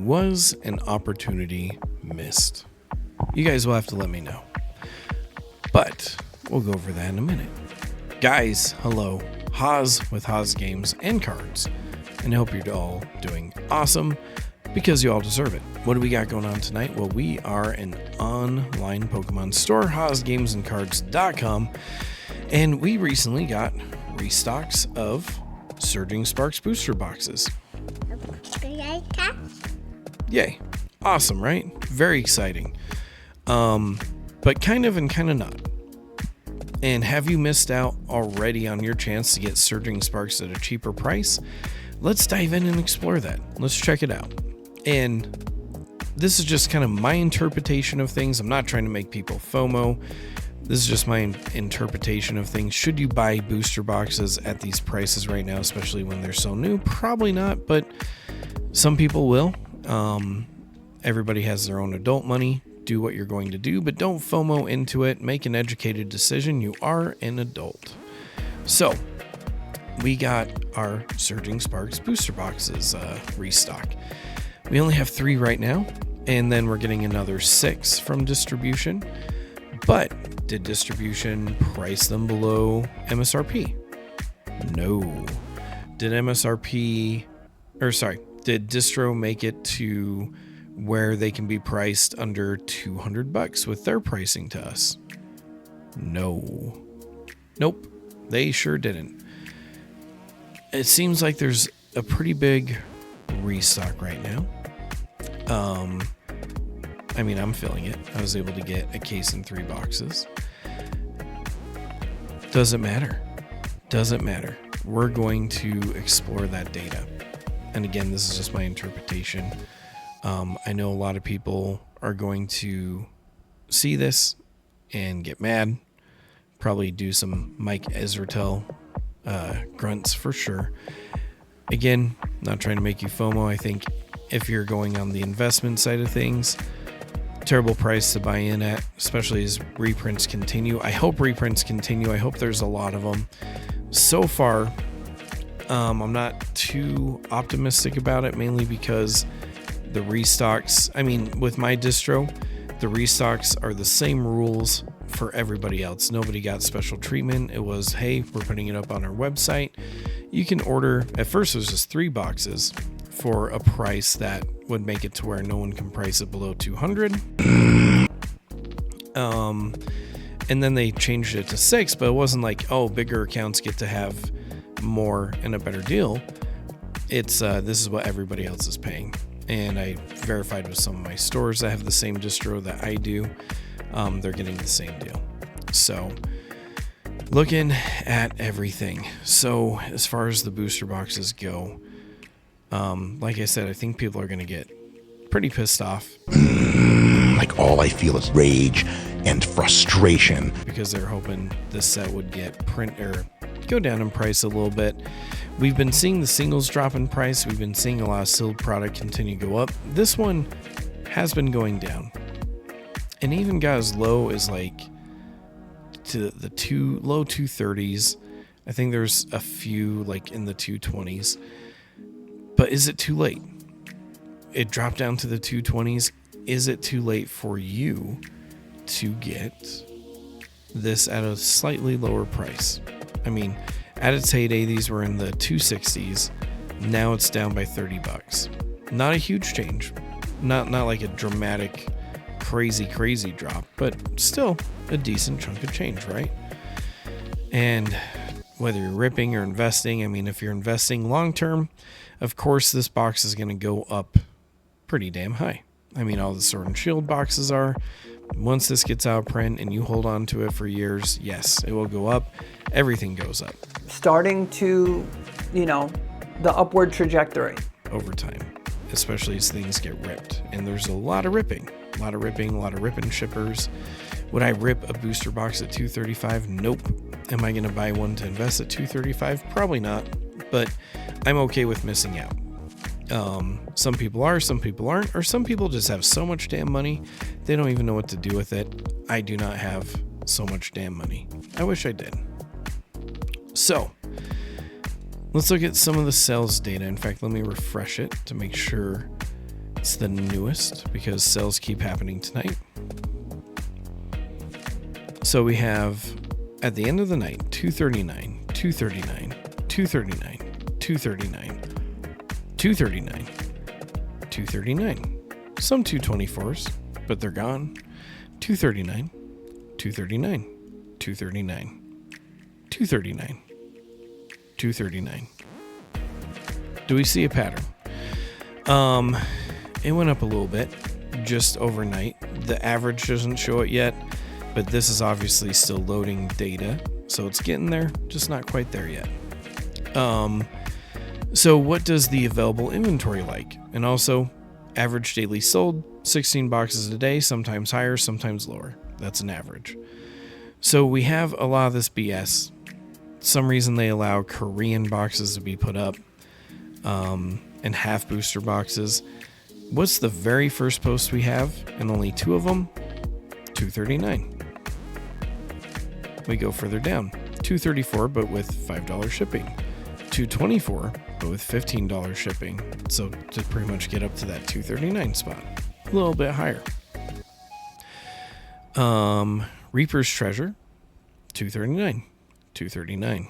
Was an opportunity missed? You guys will have to let me know. But we'll go over that in a minute. Guys, hello. Haas with Haas Games and Cards. And I hope you're all doing awesome because you all deserve it. What do we got going on tonight? Well, we are an online Pokemon store, HaasGamesandCards.com. And we recently got restocks of Surging Sparks booster boxes. Yay. Awesome, right? Very exciting. But kind of and kind of not. And have you missed out already on your chance to get Surging Sparks at a cheaper price? Let's dive in and explore that. Let's check it out. And this is just kind of my interpretation of things. I'm not trying to make people FOMO. This is just my interpretation of things. Should you buy booster boxes at these prices right now, especially when they're so new? Probably not, but some people will. Everybody has their own adult money. Do what you're going to do, but don't FOMO into it. Make an educated decision. You are an adult. So we got our Surging Sparks booster boxes restock. We only have 3 right now, and then we're getting another 6 from distribution. But did distribution price them below MSRP? No. Did did distro make it to where they can be priced under $200 with their pricing to us? No. Nope. They sure didn't. It seems like there's a pretty big restock right now. I mean, I'm feeling it. I was able to get a case in 3 boxes. Doesn't matter. Doesn't matter. We're going to explore that data. And again, this is just my interpretation. I know a lot of people are going to see this and get mad. Probably do some Mike Ezratel grunts for sure. Again, not trying to make you FOMO. I think if you're going on the investment side of things, terrible price to buy in at, especially as reprints continue. I hope reprints continue. I hope there's a lot of them. So far, I'm not too optimistic about it, mainly because the restocks, I mean, with my distro, the restocks are the same rules for everybody else. Nobody got special treatment. It was, hey, we're putting it up on our website. You can order, at first it was just 3 boxes for a price that would make it to where no one can price it below $200. And then they changed it to 6, but it wasn't like, oh, bigger accounts get to have more and a better deal. It's this is what everybody else is paying. And I verified with some of my stores that have the same distro that I do. They're getting the same deal. So looking at everything. So as far as the booster boxes go, like I said, I think people are going to get pretty pissed off. Like all I feel is rage and frustration. Because they're hoping this set would get go down in price a little bit. We've been seeing the singles drop in price. We've been seeing a lot of sealed product continue to go up. This one has been going down. And even got as low as like to the low 230s. I think there's a few like in the 220s. But is it too late? It dropped down to the 220s. Is it too late for you to get this at a slightly lower price? I mean, at its heyday, these were in the 260s. Now it's down by $30. Not a huge change. Not like a dramatic, crazy drop, but still a decent chunk of change, right? And whether you're ripping or investing, I mean, if you're investing long term, of course, this box is going to go up pretty damn high. I mean, all the Sword and Shield boxes are. Once this gets out of print and you hold on to it for years, yes, it will go up. Everything goes up. Starting to, the upward trajectory. Over time, especially as things get ripped. And there's a lot of ripping. A lot of ripping shippers. Would I rip a booster box at $235? Nope. Am I going to buy one to invest at $235? Probably not. But I'm okay with missing out. Some people are, some people aren't, or some people just have so much damn money, they don't even know what to do with it. I do not have so much damn money. I wish I did. So, let's look at some of the sales data. In fact, let me refresh it to make sure It's the newest because sales keep happening tonight. So we have at the end of the night, $239, $239, $239, $239, $239, $239. Some 224s, but they're gone. $239, $239, $239, $239, $239. Do we see a pattern? It went up a little bit just overnight. The average doesn't show it yet, but this is obviously still loading data, so it's getting there, just not quite there yet. So what does the available inventory like? And also, average daily sold, 16 boxes a day, sometimes higher, sometimes lower. That's an average. So we have a lot of this BS. Some reason they allow Korean boxes to be put up, and half booster boxes. What's the very first post we have, and only 2 of them? $239. We go further down, $234, but with $5 shipping. $224, but with $15 shipping. So to pretty much get up to that $239 spot, a little bit higher. Reaper's Treasure, $239, $239.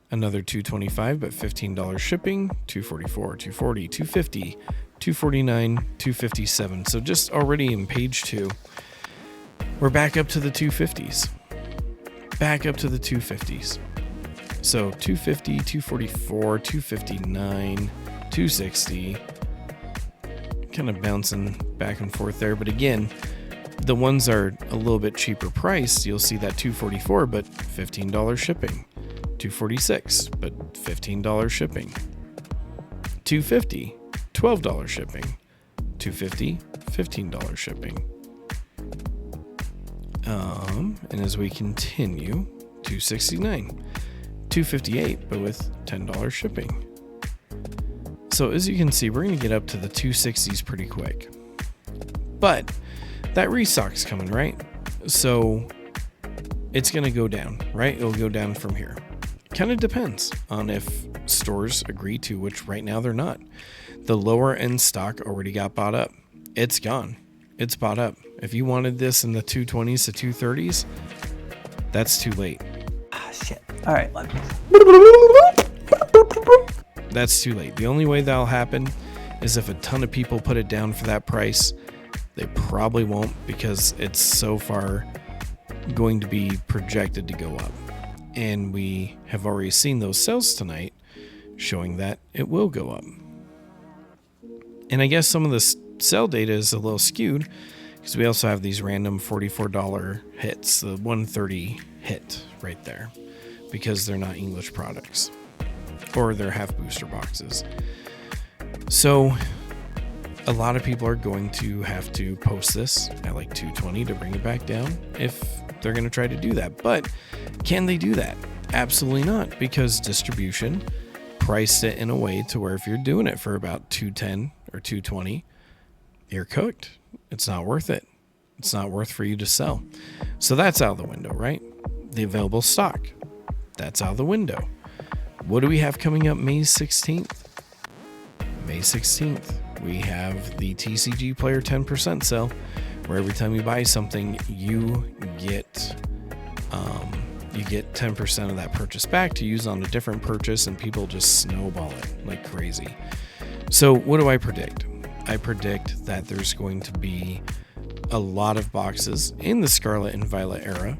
Another $225, but $15 shipping, $244, $240, $250, $249, $257. So just already in page 2, we're back up to the 250s. Back up to the 250s. So 250, 244, 259, 260. Kind of bouncing back and forth there. But again, the ones are a little bit cheaper priced. You'll see that 244, but $15 shipping. 246, but $15 shipping. 250, $12 shipping. 250, $15 shipping. And as we continue, 269, 258, but with $10 shipping. So as you can see, we're going to get up to the 260s pretty quick. But that restock's coming, right? So it's going to go down, right? It'll go down from here. Kind of depends on if stores agree to, which right now they're not. The lower end stock already got bought up. It's gone. It's bought up. If you wanted this in the 220s to 230s, that's too late. Ah, shit. All right. That's too late. The only way that'll happen is if a ton of people put it down for that price. They probably won't, because it's so far going to be projected to go up. And we have already seen those sales tonight showing that it will go up. And I guess some of this sell data is a little skewed because we also have these random $44 hits, the 130 hit right there, because they're not English products or they're half booster boxes. So a lot of people are going to have to post this at like 220 to bring it back down if they're going to try to do that. But can they do that? Absolutely not, because distribution priced it in a way to where if you're doing it for about 210 or 220, you're cooked. It's not worth it. It's not worth for you to sell. So that's out of the window, right? The available stock, that's out of the window. What do we have coming up May 16th? May 16th, we have the TCG Player 10% sale, where every time you buy something, you get 10% of that purchase back to use on a different purchase, and people just snowball it like crazy. So what do I predict? I predict that there's going to be a lot of boxes in the Scarlet and Violet era,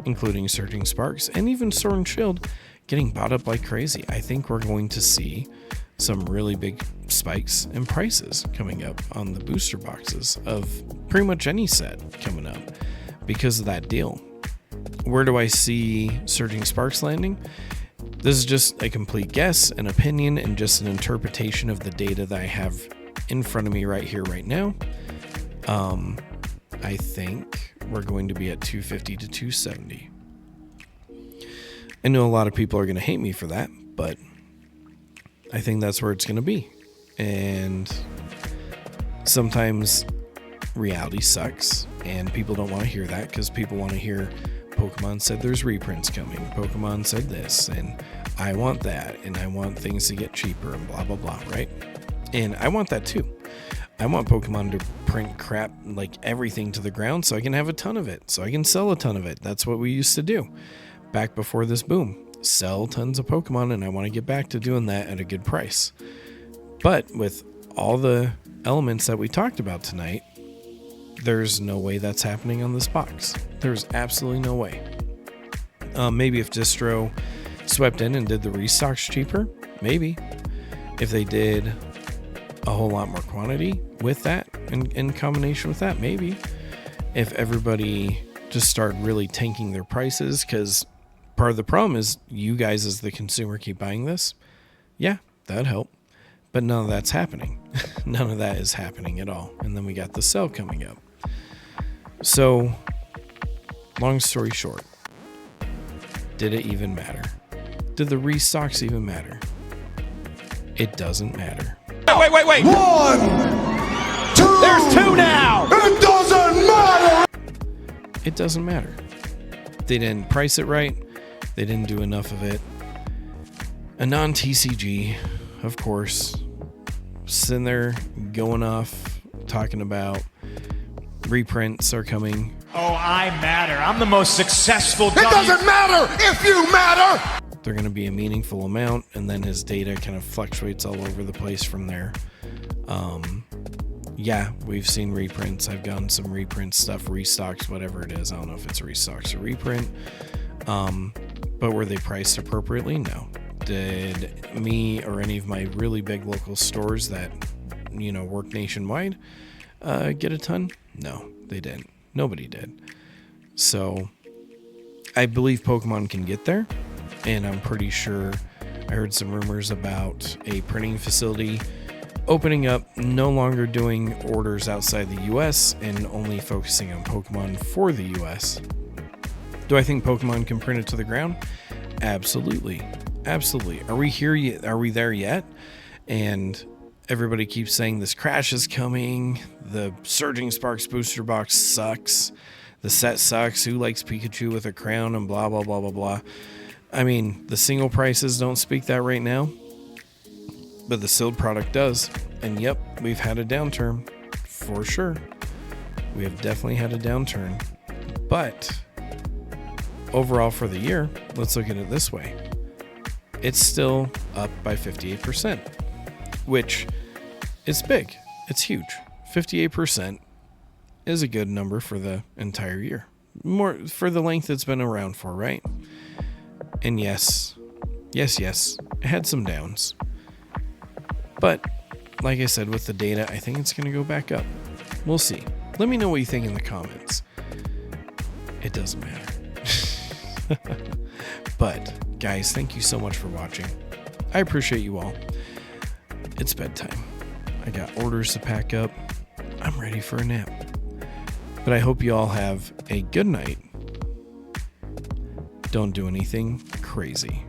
including Surging Sparks and even Sword and Shield, getting bought up like crazy. I think we're going to see some really big spikes in prices coming up on the booster boxes of pretty much any set coming up because of that deal. Where do I see Surging Sparks landing? This is just a complete guess, an opinion, and just an interpretation of the data that I have in front of me right here, right now. I think we're going to be at 250 to 270. I know a lot of people are going to hate me for that, but I think that's where it's going to be. And sometimes reality sucks, and people don't want to hear that because people want to hear Pokemon said there's reprints coming. Pokemon said this, and I want that, and I want things to get cheaper and blah, blah, blah, right? And I want that too. I want Pokemon to print crap, like everything, to the ground so I can have a ton of it, so I can sell a ton of it. That's what we used to do back before this boom. Sell tons of Pokemon, and I want to get back to doing that at a good price. But with all the elements that we talked about tonight, there's no way that's happening on this box. There's absolutely no way. Maybe if Distro swept in and did the restocks cheaper, maybe. If they did a whole lot more quantity with that, in combination with that, maybe. If everybody just started really tanking their prices, because part of the problem is you guys as the consumer keep buying this, yeah, that'd help. But none of that's happening. None of that is happening at all. And then we got the sale coming up. So, long story short, did it even matter? Did the restocks even matter? It doesn't matter. Wait. 1, 2. There's 2 now. It doesn't matter. It doesn't matter. They didn't price it right. They didn't do enough of it. A non-TCG, of course, sitting there going off, talking about reprints are coming. Oh, I matter. I'm the most successful It doesn't matter if you matter. They're going to be a meaningful amount, and then his data kind of fluctuates all over the place from there. Yeah, we've seen reprints. I've gotten some reprint stuff, restocks, whatever it is. I don't know if it's restocks or reprint. But were they priced appropriately? No. Did me or any of my really big local stores that, work nationwide get a ton? No, they didn't. Nobody did. So I believe Pokemon can get there, and I'm pretty sure I heard some rumors about a printing facility opening up, no longer doing orders outside the US and only focusing on Pokemon for the US. Do I think Pokemon can print it to the ground? Absolutely. Absolutely. Are we here yet? Are we there yet? And everybody keeps saying this crash is coming. The Surging Sparks booster box sucks. The set sucks. Who likes Pikachu with a crown and blah, blah, blah, blah, blah. I mean, the single prices don't speak that right now, but the sealed product does. And yep, we've had a downturn for sure. We have definitely had a downturn. But overall for the year, let's look at it this way. It's still up by 58%, which is big. It's huge. 58% is a good number for the entire year. More for the length it's been around for, right? And yes, it had some downs. But like I said, with the data, I think it's going to go back up. We'll see. Let me know what you think in the comments. It doesn't matter. But guys, thank you so much for watching. I appreciate you all. It's bedtime. I got orders to pack up. I'm ready for a nap. But I hope you all have a good night. Don't do anything crazy.